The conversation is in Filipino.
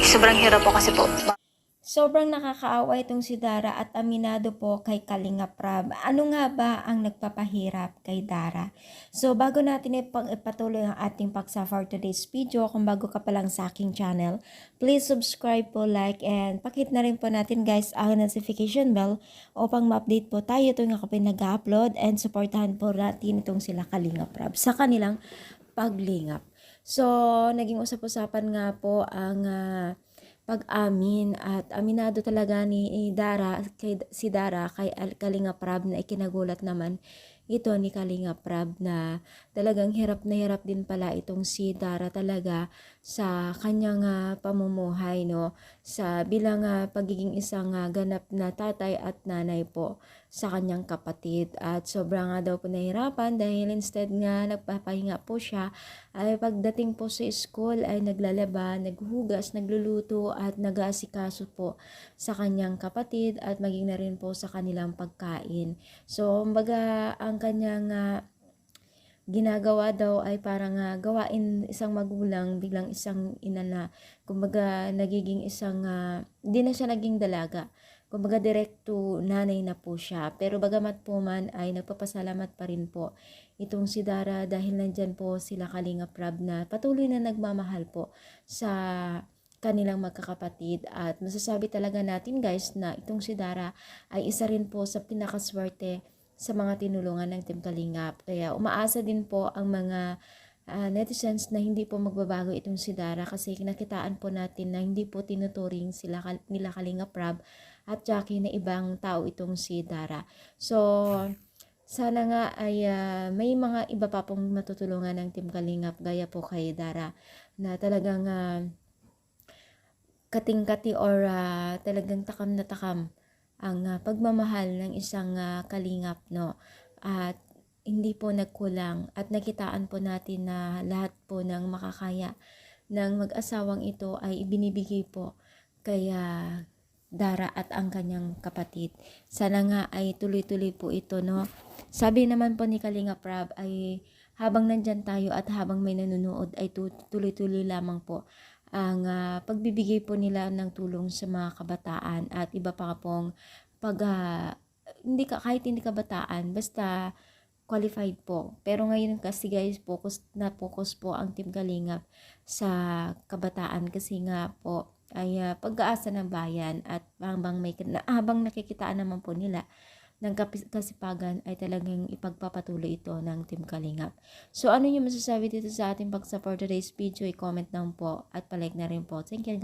sobrang hirap po kasi po. Sobrang nakakaawa itong si Dara at aminado po kay Kalinga Prab. Ano nga ba ang nagpapahirap kay Dara? So bago natin ipatuloy ang ating paksa for today's video, kung bago ka pa lang sa aking channel, please subscribe po, like, and pakit na rin po natin guys ang notification bell upang ma-update po tayo tuwing ako nag-upload, and supportahan po natin itong sila Kalinga Prab sa kanilang paglingap. So naging usap-usapan nga po ang pag-amin at aminado talaga ni Dara, si Dara kay Kalinga Prab na ikinagulat naman ito ni Kalinga Prab na talagang hirap na hirap din pala itong si Dara talaga sa kanyang pamumuhay, no, sa bilang pagiging isang ganap na tatay at nanay po sa kanyang kapatid, at sobrang nga daw po nahirapan dahil instead nga nagpapahinga po siya ay pagdating po sa school ay naglalaba, naghuhugas, nagluluto at nag-aasikaso po sa kanyang kapatid at maging na rin po sa kanilang pagkain. So, kumbaga ang kanyang ginagawa daw ay parang gawain isang magulang biglang isang ina na, kumbaga nagiging isang hindi na siya naging dalaga, kumbaga direct to nanay na po siya. Pero bagamat po man ay nagpapasalamat pa rin po itong si Dara dahil nandyan po sila Kalinga Prab na patuloy na nagmamahal po sa kanilang magkakapatid. At masasabi talaga natin guys na itong si Dara ay isa rin po sa pinakaswerte sa mga tinulungan ng Team Kalingap. Kaya umaasa din po ang mga netizens na hindi po magbabago itong si Dara, kasi nakitaan po natin na hindi po tinuturing nila Kalinga Prab at Jackie na ibang tao itong si Dara. So sana nga ay may mga iba pa pong matutulungan ng Team Kalingap gaya po kay Dara na talagang kating-kati or talagang takam na takam ang pagmamahal ng isang kalingap, no, at hindi po nagkulang, at nakitaan po natin na lahat po ng makakaya ng mag-asawang ito ay ibinibigay po kay Dara at ang kanyang kapatid. Sana nga ay tuloy-tuloy po ito, no. Sabi naman po ni Kalinga Prab ay habang nandyan tayo at habang may nanonood ay tuloy-tuloy lamang po ang pagbibigay po nila ng tulong sa mga kabataan at iba pa pong kahit hindi kabataan, basta qualified po. Pero ngayon kasi guys, focus po ang Team Kalingap sa kabataan, kasi nga po ay pag-aasa ng bayan, at habang nakikitaan naman po nila ng kasipagan ay talagang ipagpapatuloy ito ng Team Kalingap. So ano yung masasabi dito sa ating pag-support today's video? I-comment lang po at palike na rin po. Thank you.